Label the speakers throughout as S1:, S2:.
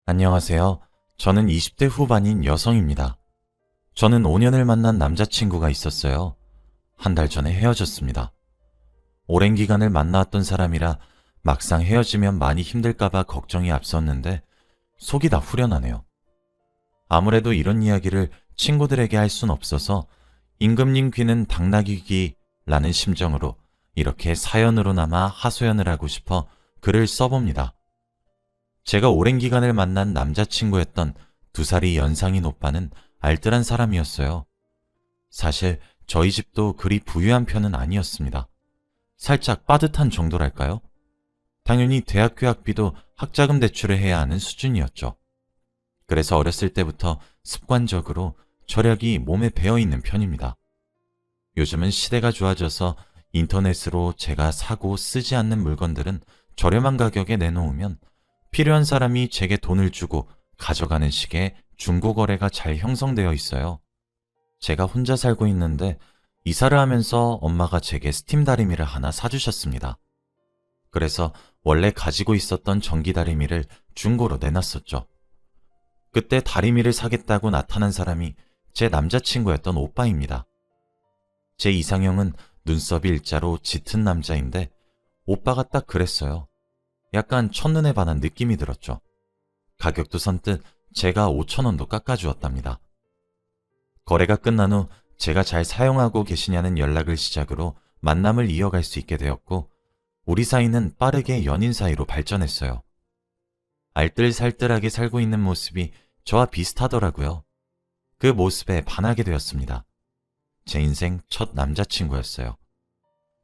S1: 안녕하세요. 저는 20대 후반인 여성입니다. 저는 5년을 만난 남자친구가 있었어요. 한 달 전에 헤어졌습니다. 오랜 기간을 만나왔던 사람이라 막상 헤어지면 많이 힘들까봐 걱정이 앞섰는데 속이 다 후련하네요. 아무래도 이런 이야기를 친구들에게 할 순 없어서 임금님 귀는 당나귀 귀라는 심정으로 이렇게 사연으로나마 하소연을 하고 싶어 글을 써봅니다. 제가 오랜 기간을 만난 남자친구였던 2살이 연상인 오빠는 알뜰한 사람이었어요. 사실 저희 집도 그리 부유한 편은 아니었습니다. 살짝 빠듯한 정도랄까요? 당연히 대학교 학비도 학자금 대출을 해야 하는 수준이었죠. 그래서 어렸을 때부터 습관적으로 절약이 몸에 배어있는 편입니다. 요즘은 시대가 좋아져서 인터넷으로 제가 사고 쓰지 않는 물건들은 저렴한 가격에 내놓으면 필요한 사람이 제게 돈을 주고 가져가는 식의 중고거래가 잘 형성되어 있어요. 제가 혼자 살고 있는데 이사를 하면서 엄마가 제게 스팀 다리미를 하나 사주셨습니다. 그래서 원래 가지고 있었던 전기 다리미를 중고로 내놨었죠. 그때 다리미를 사겠다고 나타난 사람이 제 남자친구였던 오빠입니다. 제 이상형은 눈썹이 일자로 짙은 남자인데 오빠가 딱 그랬어요. 약간 첫눈에 반한 느낌이 들었죠. 가격도 선뜻 제가 5,000원도 깎아주었답니다. 거래가 끝난 후 제가 잘 사용하고 계시냐는 연락을 시작으로 만남을 이어갈 수 있게 되었고 우리 사이는 빠르게 연인 사이로 발전했어요. 알뜰살뜰하게 살고 있는 모습이 저와 비슷하더라고요. 그 모습에 반하게 되었습니다. 제 인생 첫 남자친구였어요.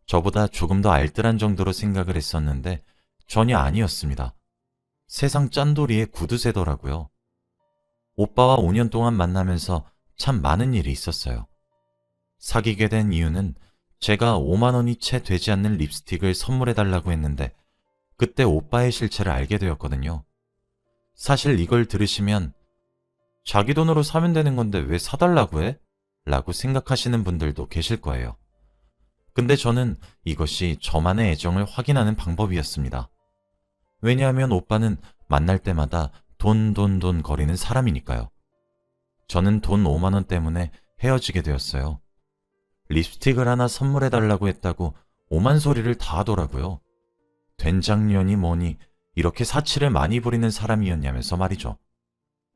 S1: 저보다 조금 더 알뜰한 정도로 생각을 했었는데 전혀 아니었습니다. 세상 짠돌이의 구두쇠더라고요. 오빠와 5년 동안 만나면서 참 많은 일이 있었어요. 사귀게 된 이유는 제가 5만 원이 채 되지 않는 립스틱을 선물해달라고 했는데 그때 오빠의 실체를 알게 되었거든요. 사실 이걸 들으시면 자기 돈으로 사면 되는 건데 왜 사달라고 해? 라고 생각하시는 분들도 계실 거예요. 근데 저는 이것이 저만의 애정을 확인하는 방법이었습니다. 왜냐하면 오빠는 만날 때마다 돈 거리는 사람이니까요. 저는 돈 5만 원 때문에 헤어지게 되었어요. 립스틱을 하나 선물해달라고 했다고 오만 소리를 다 하더라고요. 된장년이 뭐니 이렇게 사치를 많이 부리는 사람이었냐면서 말이죠.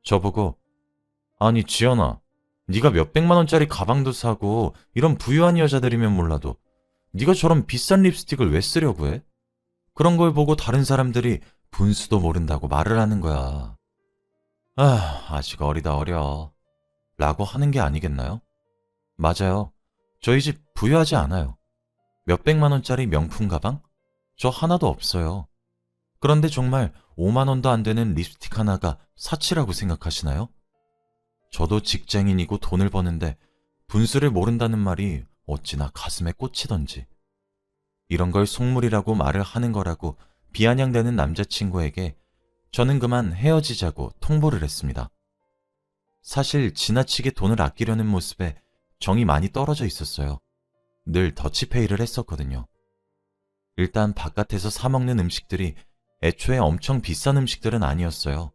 S1: 저보고 아니 지연아, 네가 몇백만 원짜리 가방도 사고 이런 부유한 여자들이면 몰라도 네가 저런 비싼 립스틱을 왜 쓰려고 해? 그런 걸 보고 다른 사람들이 분수도 모른다고 말을 하는 거야. 아직 어리다 어려. 라고 하는 게 아니겠나요? 맞아요. 저희 집 부유하지 않아요. 몇백만 원짜리 명품 가방? 저 하나도 없어요. 그런데 정말 5만 원도 안 되는 립스틱 하나가 사치라고 생각하시나요? 저도 직장인이고 돈을 버는데 분수를 모른다는 말이 어찌나 가슴에 꽂히던지. 이런 걸 속물이라고 말을 하는 거라고 비아냥대는 남자친구에게 저는 그만 헤어지자고 통보를 했습니다. 사실 지나치게 돈을 아끼려는 모습에 정이 많이 떨어져 있었어요. 늘 더치페이를 했었거든요. 일단 바깥에서 사 먹는 음식들이 애초에 엄청 비싼 음식들은 아니었어요.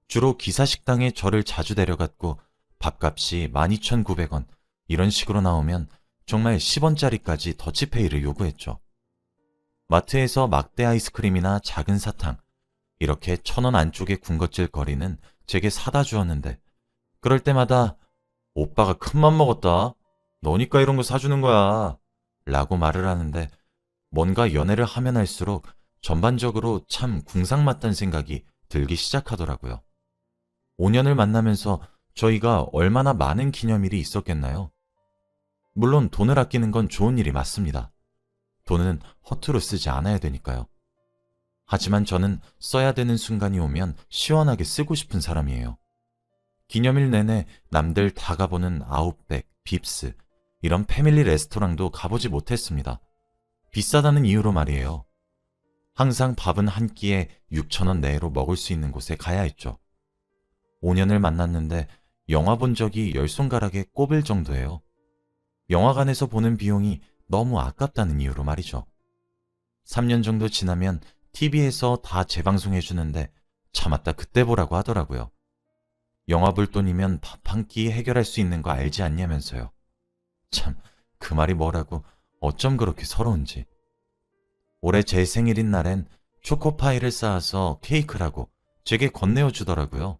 S1: 주로 기사식당에 저를 자주 데려갔고 밥값이 12,900원 이런 식으로 나오면 정말 10원짜리까지 더치페이를 요구했죠. 마트에서 막대 아이스크림이나 작은 사탕 이렇게 1,000원 안쪽의 군것질 거리는 제게 사다 주었는데 그럴 때마다 오빠가 큰맘 먹었다. 너니까 이런 거 사주는 거야. 라고 말을 하는데 뭔가 연애를 하면 할수록 전반적으로 참 궁상맞다는 생각이 들기 시작하더라고요. 5년을 만나면서 저희가 얼마나 많은 기념일이 있었겠나요? 물론 돈을 아끼는 건 좋은 일이 맞습니다. 돈은 허투루 쓰지 않아야 되니까요. 하지만 저는 써야 되는 순간이 오면 시원하게 쓰고 싶은 사람이에요. 기념일 내내 남들 다 가보는 아웃백, 빕스 이런 패밀리 레스토랑도 가보지 못했습니다. 비싸다는 이유로 말이에요. 항상 밥은 한 끼에 6,000원 내로 먹을 수 있는 곳에 가야 했죠. 5년을 만났는데 영화 본 적이 10손가락에 꼽을 정도예요. 영화관에서 보는 비용이 너무 아깝다는 이유로 말이죠. 3년 정도 지나면 TV에서 다 재방송해주는데 참았다 그때 보라고 하더라고요. 영화 볼 돈이면 밥 한 끼 해결할 수 있는 거 알지 않냐면서요. 참, 그 말이 뭐라고 어쩜 그렇게 서러운지. 올해 제 생일인 날엔 초코파이를 쌓아서 케이크라고 제게 건네어 주더라고요.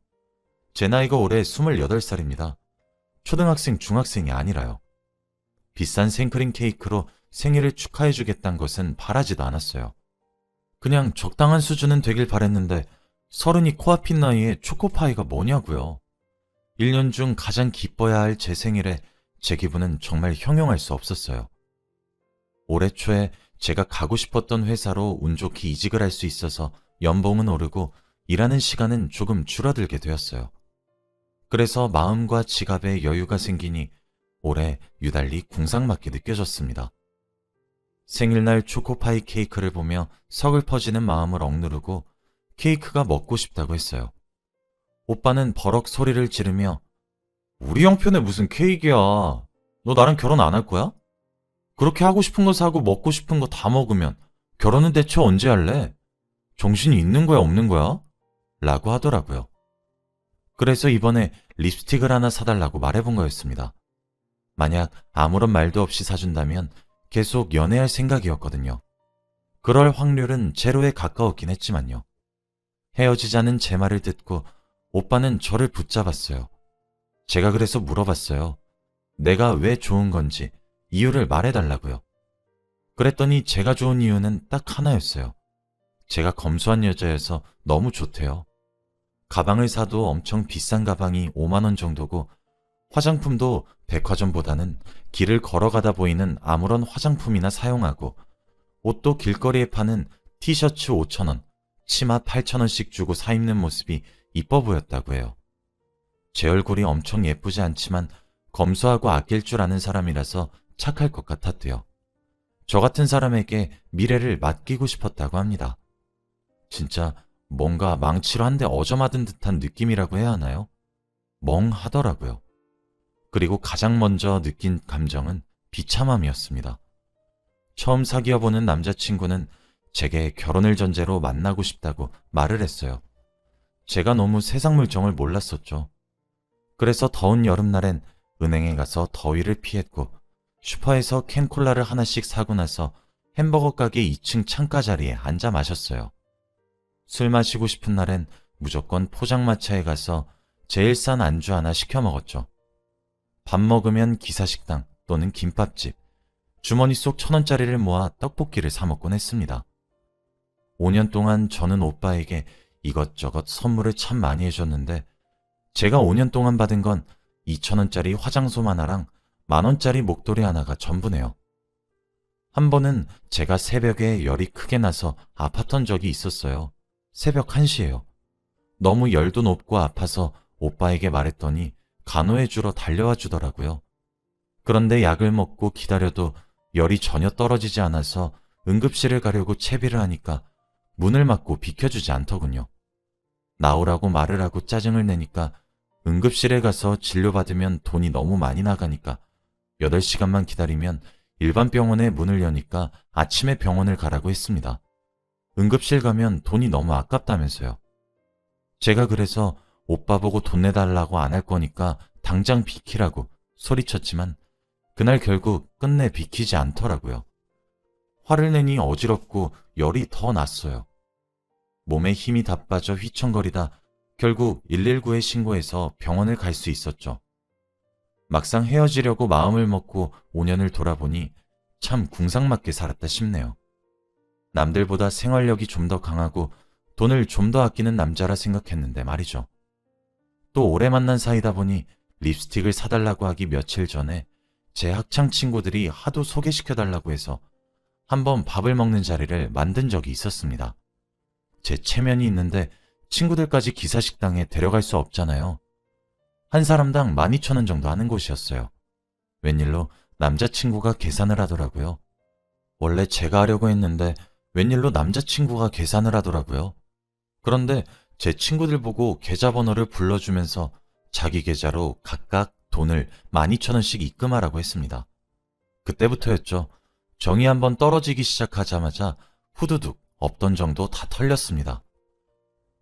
S1: 제 나이가 올해 28살입니다. 초등학생, 중학생이 아니라요. 비싼 생크림 케이크로 생일을 축하해 주겠다는 것은 바라지도 않았어요. 그냥 적당한 수준은 되길 바랬는데 서른이 코앞인 나이에 초코파이가 뭐냐고요. 1년 중 가장 기뻐야 할 제 생일에 제 기분은 정말 형용할 수 없었어요. 올해 초에 제가 가고 싶었던 회사로 운 좋게 이직을 할 수 있어서 연봉은 오르고 일하는 시간은 조금 줄어들게 되었어요. 그래서 마음과 지갑에 여유가 생기니 올해 유달리 궁상맞게 느껴졌습니다. 생일날 초코파이 케이크를 보며 서글퍼지는 마음을 억누르고 케이크가 먹고 싶다고 했어요. 오빠는 버럭 소리를 지르며 우리 형편에 무슨 케이크야. 너 나랑 결혼 안 할 거야? 그렇게 하고 싶은 거 사고 먹고 싶은 거 다 먹으면 결혼은 대체 언제 할래? 정신이 있는 거야 없는 거야? 라고 하더라고요. 그래서 이번에 립스틱을 하나 사달라고 말해본 거였습니다. 만약 아무런 말도 없이 사준다면 계속 연애할 생각이었거든요. 그럴 확률은 제로에 가까웠긴 했지만요. 헤어지자는 제 말을 듣고 오빠는 저를 붙잡았어요. 제가 그래서 물어봤어요. 내가 왜 좋은 건지 이유를 말해달라고요. 그랬더니 제가 좋은 이유는 딱 하나였어요. 제가 검소한 여자여서 너무 좋대요. 가방을 사도 엄청 비싼 가방이 5만 원 정도고 화장품도 백화점보다는 길을 걸어가다 보이는 아무런 화장품이나 사용하고 옷도 길거리에 파는 티셔츠 5천 원, 치마 8천 원씩 주고 사 입는 모습이 이뻐 보였다고 해요. 제 얼굴이 엄청 예쁘지 않지만 검소하고 아낄 줄 아는 사람이라서 착할 것 같았대요. 저 같은 사람에게 미래를 맡기고 싶었다고 합니다. 진짜 뭔가 망치로 한 대 얻어맞은 듯한 느낌이라고 해야 하나요? 멍하더라고요. 그리고 가장 먼저 느낀 감정은 비참함이었습니다. 처음 사귀어보는 남자친구는 제게 결혼을 전제로 만나고 싶다고 말을 했어요. 제가 너무 세상 물정을 몰랐었죠. 그래서 더운 여름날엔 은행에 가서 더위를 피했고 슈퍼에서 캔콜라를 하나씩 사고 나서 햄버거 가게 2층 창가 자리에 앉아 마셨어요. 술 마시고 싶은 날엔 무조건 포장마차에 가서 제일 싼 안주 하나 시켜 먹었죠. 밥 먹으면 기사식당 또는 김밥집, 주머니 속 1,000원짜리를 모아 떡볶이를 사 먹곤 했습니다. 5년 동안 저는 오빠에게 이것저것 선물을 참 많이 해줬는데 제가 5년 동안 받은 건 2,000원짜리 화장솜 하나랑 10,000원짜리 목도리 하나가 전부네요. 한 번은 제가 새벽에 열이 크게 나서 아팠던 적이 있었어요. 새벽 1시예요. 너무 열도 높고 아파서 오빠에게 말했더니 간호해주러 달려와 주더라고요. 그런데 약을 먹고 기다려도 열이 전혀 떨어지지 않아서 응급실을 가려고 채비를 하니까 문을 막고 비켜주지 않더군요. 나오라고 말을 하고 짜증을 내니까 응급실에 가서 진료받으면 돈이 너무 많이 나가니까 8시간만 기다리면 일반 병원에 문을 여니까 아침에 병원을 가라고 했습니다. 응급실 가면 돈이 너무 아깝다면서요. 제가 그래서 오빠 보고 돈 내달라고 안 할 거니까 당장 비키라고 소리쳤지만 그날 결국 끝내 비키지 않더라고요. 화를 내니 어지럽고 열이 더 났어요. 몸에 힘이 다 빠져 휘청거리다 결국 119에 신고해서 병원을 갈 수 있었죠. 막상 헤어지려고 마음을 먹고 5년을 돌아보니 참 궁상맞게 살았다 싶네요. 남들보다 생활력이 좀 더 강하고 돈을 좀 더 아끼는 남자라 생각했는데 말이죠. 또 오래 만난 사이다 보니 립스틱을 사달라고 하기 며칠 전에 제 학창 친구들이 하도 소개시켜달라고 해서 한번 밥을 먹는 자리를 만든 적이 있었습니다. 제 체면이 있는데 친구들까지 기사식당에 데려갈 수 없잖아요. 한 사람당 12,000원 정도 하는 곳이었어요. 웬일로 남자친구가 계산을 하더라고요. 원래 제가 하려고 했는데 웬일로 남자친구가 계산을 하더라고요. 그런데 제 친구들 보고 계좌번호를 불러주면서 자기 계좌로 각각 돈을 12,000원씩 입금하라고 했습니다. 그때부터였죠. 정이 한번 떨어지기 시작하자마자 후두둑 없던 정도 다 털렸습니다.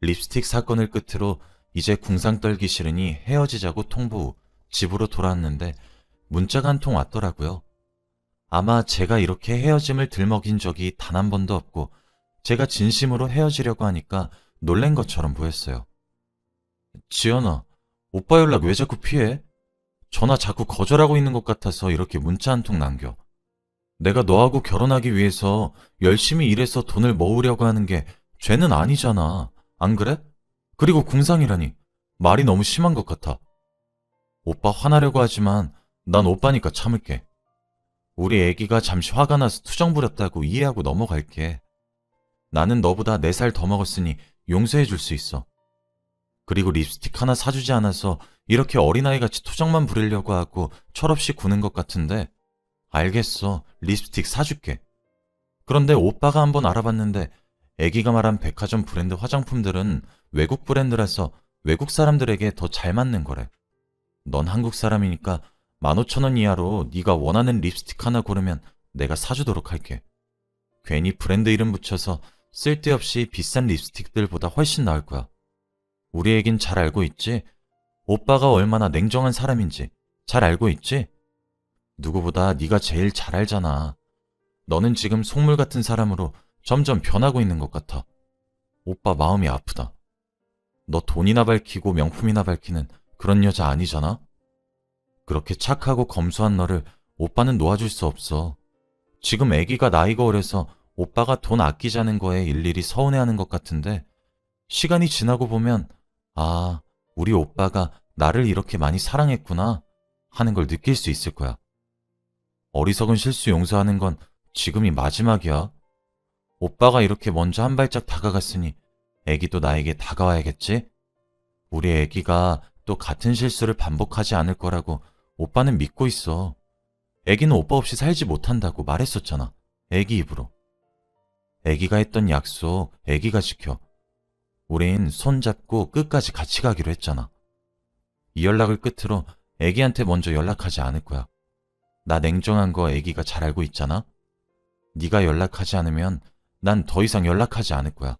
S1: 립스틱 사건을 끝으로 이제 궁상 떨기 싫으니 헤어지자고 통보 후 집으로 돌아왔는데 문자가 한 통 왔더라고요. 아마 제가 이렇게 헤어짐을 들먹인 적이 단 한 번도 없고 제가 진심으로 헤어지려고 하니까 놀란 것처럼 보였어요. 지연아, 오빠 연락 왜 자꾸 피해? 전화 자꾸 거절하고 있는 것 같아서 이렇게 문자 한 통 남겨. 내가 너하고 결혼하기 위해서 열심히 일해서 돈을 모으려고 하는 게 죄는 아니잖아. 안 그래? 그리고 궁상이라니. 말이 너무 심한 것 같아. 오빠 화나려고 하지만 난 오빠니까 참을게. 우리 애기가 잠시 화가 나서 투정 부렸다고 이해하고 넘어갈게. 나는 너보다 4살 더 먹었으니 용서해 줄 수 있어. 그리고 립스틱 하나 사주지 않아서 이렇게 어린아이같이 투정만 부리려고 하고 철없이 구는 것 같은데 알겠어. 립스틱 사줄게. 그런데 오빠가 한번 알아봤는데 애기가 말한 백화점 브랜드 화장품들은 외국 브랜드라서 외국 사람들에게 더 잘 맞는 거래. 넌 한국 사람이니까 15,000원 이하로 네가 원하는 립스틱 하나 고르면 내가 사주도록 할게. 괜히 브랜드 이름 붙여서 쓸데없이 비싼 립스틱들보다 훨씬 나을 거야. 우리 애긴 잘 알고 있지? 오빠가 얼마나 냉정한 사람인지 잘 알고 있지? 누구보다 네가 제일 잘 알잖아. 너는 지금 속물 같은 사람으로 점점 변하고 있는 것 같아. 오빠 마음이 아프다. 너 돈이나 밝히고 명품이나 밝히는 그런 여자 아니잖아? 그렇게 착하고 검소한 너를 오빠는 놓아줄 수 없어. 지금 애기가 나이가 어려서 오빠가 돈 아끼자는 거에 일일이 서운해하는 것 같은데 시간이 지나고 보면 아, 우리 오빠가 나를 이렇게 많이 사랑했구나 하는 걸 느낄 수 있을 거야. 어리석은 실수 용서하는 건 지금이 마지막이야. 오빠가 이렇게 먼저 한 발짝 다가갔으니 애기도 나에게 다가와야겠지? 우리 애기가 또 같은 실수를 반복하지 않을 거라고 오빠는 믿고 있어. 애기는 오빠 없이 살지 못한다고 말했었잖아. 애기 입으로. 애기가 했던 약속 애기가 지켜. 우린 손잡고 끝까지 같이 가기로 했잖아. 이 연락을 끝으로 애기한테 먼저 연락하지 않을 거야. 나 냉정한 거 애기가 잘 알고 있잖아. 네가 연락하지 않으면 난 더 이상 연락하지 않을 거야.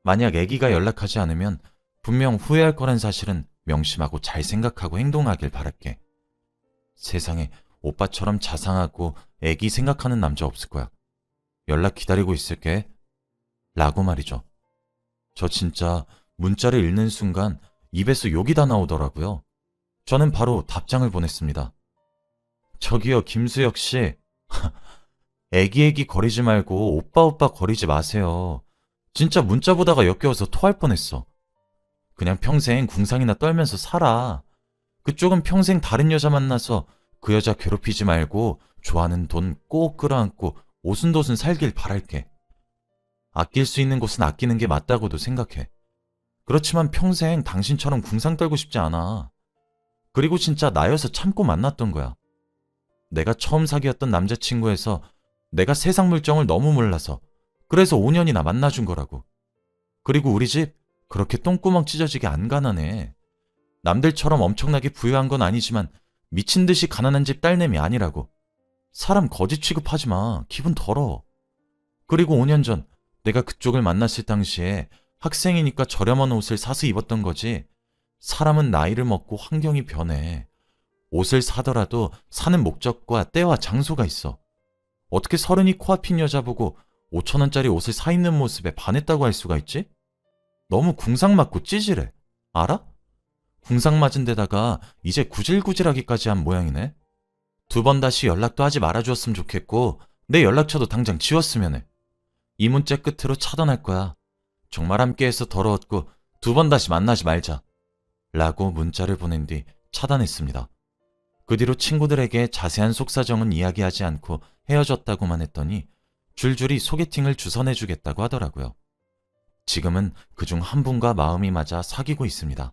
S1: 만약 애기가 연락하지 않으면 분명 후회할 거란 사실은 명심하고 잘 생각하고 행동하길 바랄게. 세상에 오빠처럼 자상하고 애기 생각하는 남자 없을 거야. 연락 기다리고 있을게. 라고 말이죠. 저 진짜 문자를 읽는 순간 입에서 욕이 다 나오더라고요. 저는 바로 답장을 보냈습니다. 저기요, 김수혁 씨. 애기 거리지 말고 오빠 거리지 마세요. 진짜 문자 보다가 역겨워서 토할 뻔했어. 그냥 평생 궁상이나 떨면서 살아. 그쪽은 평생 다른 여자 만나서 그 여자 괴롭히지 말고 좋아하는 돈 꼭 끌어안고 오순도순 살길 바랄게. 아낄 수 있는 곳은 아끼는 게 맞다고도 생각해. 그렇지만 평생 당신처럼 궁상 떨고 싶지 않아. 그리고 진짜 나여서 참고 만났던 거야. 내가 처음 사귀었던 남자친구에서 내가 세상 물정을 너무 몰라서 그래서 5년이나 만나준 거라고. 그리고 우리 집 그렇게 똥구멍 찢어지게 안 가난해. 남들처럼 엄청나게 부유한 건 아니지만 미친 듯이 가난한 집 딸내미 아니라고. 사람 거지 취급하지 마. 기분 더러워. 그리고 5년 전 내가 그쪽을 만났을 당시에 학생이니까 저렴한 옷을 사서 입었던 거지. 사람은 나이를 먹고 환경이 변해. 옷을 사더라도 사는 목적과 때와 장소가 있어. 어떻게 서른이 코앞인 여자 보고 5,000원짜리 옷을 사 입는 모습에 반했다고 할 수가 있지? 너무 궁상 맞고 찌질해. 알아? 궁상 맞은 데다가 이제 구질구질하기까지 한 모양이네. 2번 다시 연락도 하지 말아주었으면 좋겠고 내 연락처도 당장 지웠으면 해. 이 문자 끝으로 차단할 거야. 정말 함께해서 더러웠고 2번 다시 만나지 말자. 라고 문자를 보낸 뒤 차단했습니다. 그 뒤로 친구들에게 자세한 속사정은 이야기하지 않고 헤어졌다고만 했더니 줄줄이 소개팅을 주선해주겠다고 하더라고요. 지금은 그중 한 분과 마음이 맞아 사귀고 있습니다.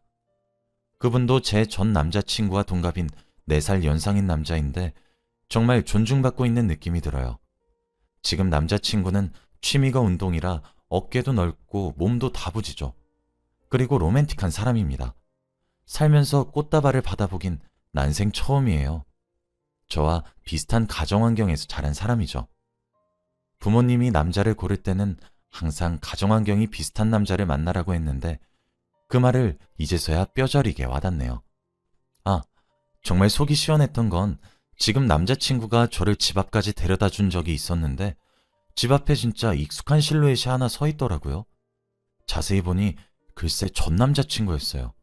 S1: 그분도 제 전 남자친구와 동갑인 4살 연상인 남자인데 정말 존중받고 있는 느낌이 들어요. 지금 남자친구는 취미가 운동이라 어깨도 넓고 몸도 다부지죠. 그리고 로맨틱한 사람입니다. 살면서 꽃다발을 받아보긴 난생 처음이에요. 저와 비슷한 가정환경에서 자란 사람이죠. 부모님이 남자를 고를 때는 항상 가정환경이 비슷한 남자를 만나라고 했는데 그 말을 이제서야 뼈저리게 와닿네요. 아, 정말 속이 시원했던 건 지금 남자친구가 저를 집 앞까지 데려다 준 적이 있었는데 집 앞에 진짜 익숙한 실루엣이 하나 서 있더라고요. 자세히 보니 글쎄 전 남자친구였어요.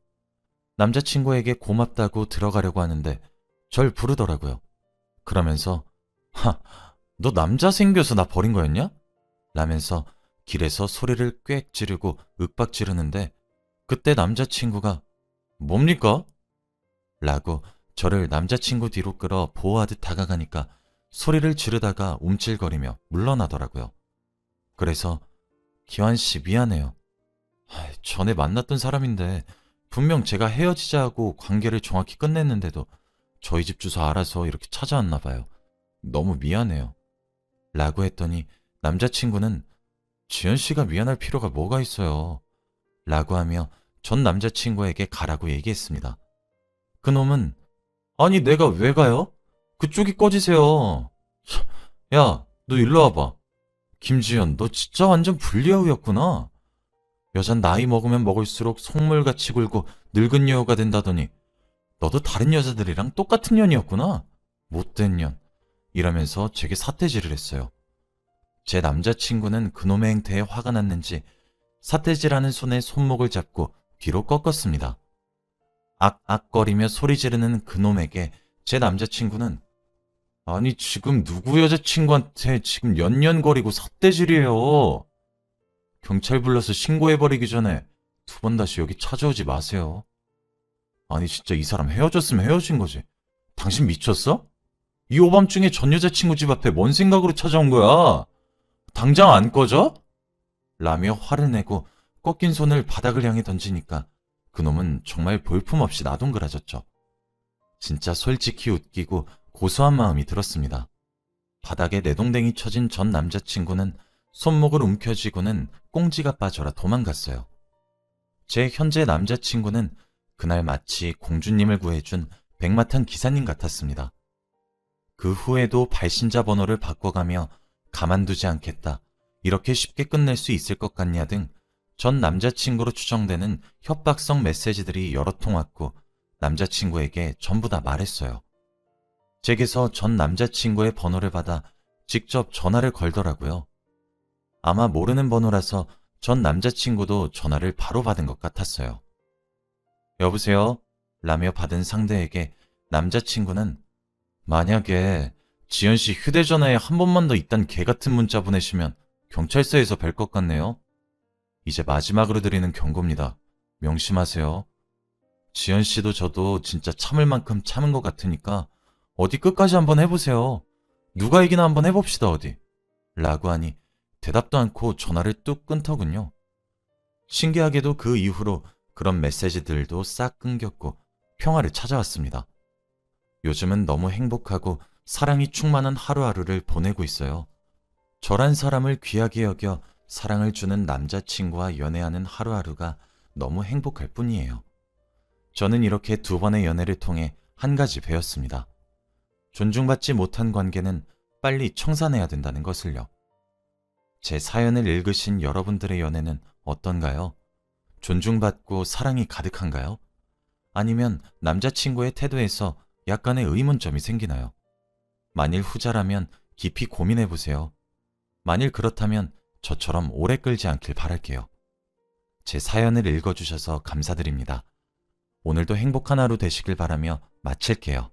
S1: 남자친구에게 고맙다고 들어가려고 하는데 절 부르더라고요. 그러면서 하, 너 남자 생겨서 나 버린 거였냐? 라면서 길에서 소리를 꽥 지르고 윽박 지르는데 그때 남자친구가 뭡니까? 라고 저를 남자친구 뒤로 끌어 보호하듯 다가가니까 소리를 지르다가 움찔거리며 물러나더라고요. 그래서 기환 씨 미안해요. 전에 만났던 사람인데 분명 제가 헤어지자 하고 관계를 정확히 끝냈는데도 저희 집 주소 알아서 이렇게 찾아왔나 봐요. 너무 미안해요. 라고 했더니 남자친구는 지연 씨가 미안할 필요가 뭐가 있어요. 라고 하며 전 남자친구에게 가라고 얘기했습니다. 그놈은 아니 내가 왜 가요? 그쪽이 꺼지세요. 야, 너 일로 와봐. 김지연, 너 진짜 완전 불리하우였구나. 여잔 나이 먹으면 먹을수록 속물같이 굴고 늙은 여우가 된다더니 너도 다른 여자들이랑 똑같은 년이었구나. 못된 년. 이러면서 제게 삿대질을 했어요. 제 남자친구는 그놈의 행태에 화가 났는지 삿대질하는 손에 손목을 잡고 뒤로 꺾었습니다. 악악거리며 소리 지르는 그놈에게 제 남자친구는 아니 지금 누구 여자친구한테 지금 연연거리고 삿대질이에요. 경찰 불러서 신고해버리기 전에 두 번 다시 여기 찾아오지 마세요. 아니 진짜 이 사람 헤어졌으면 헤어진 거지. 당신 미쳤어? 이 오밤중에 전 여자친구 집 앞에 뭔 생각으로 찾아온 거야? 당장 안 꺼져? 라며 화를 내고 꺾인 손을 바닥을 향해 던지니까 그놈은 정말 볼품없이 나동그라졌죠. 진짜 솔직히 웃기고 고소한 마음이 들었습니다. 바닥에 내동댕이 쳐진 전 남자친구는 손목을 움켜쥐고는 꽁지가 빠져라 도망갔어요. 제 현재 남자친구는 그날 마치 공주님을 구해준 백마탄 기사님 같았습니다. 그 후에도 발신자 번호를 바꿔가며 가만두지 않겠다, 이렇게 쉽게 끝낼 수 있을 것 같냐 등 전 남자친구로 추정되는 협박성 메시지들이 여러 통 왔고 남자친구에게 전부 다 말했어요. 제게서 전 남자친구의 번호를 받아 직접 전화를 걸더라고요. 아마 모르는 번호라서 전 남자친구도 전화를 바로 받은 것 같았어요. 여보세요? 라며 받은 상대에게 남자친구는 만약에 지연씨 휴대전화에 한 번만 더 이딴 개같은 문자 보내시면 경찰서에서 뵐 것 같네요. 이제 마지막으로 드리는 경고입니다. 명심하세요. 지연씨도 저도 진짜 참을 만큼 참은 것 같으니까 어디 끝까지 한번 해보세요. 누가 이기나 한번 해봅시다 어디. 라고 하니 대답도 않고 전화를 뚝 끊더군요. 신기하게도 그 이후로 그런 메시지들도 싹 끊겼고 평화를 찾아왔습니다. 요즘은 너무 행복하고 사랑이 충만한 하루하루를 보내고 있어요. 저란 사람을 귀하게 여겨 사랑을 주는 남자친구와 연애하는 하루하루가 너무 행복할 뿐이에요. 저는 이렇게 두 번의 연애를 통해 한 가지 배웠습니다. 존중받지 못한 관계는 빨리 청산해야 된다는 것을요. 제 사연을 읽으신 여러분들의 연애는 어떤가요? 존중받고 사랑이 가득한가요? 아니면 남자친구의 태도에서 약간의 의문점이 생기나요? 만일 후자라면 깊이 고민해보세요. 만일 그렇다면 저처럼 오래 끌지 않길 바랄게요. 제 사연을 읽어주셔서 감사드립니다. 오늘도 행복한 하루 되시길 바라며 마칠게요.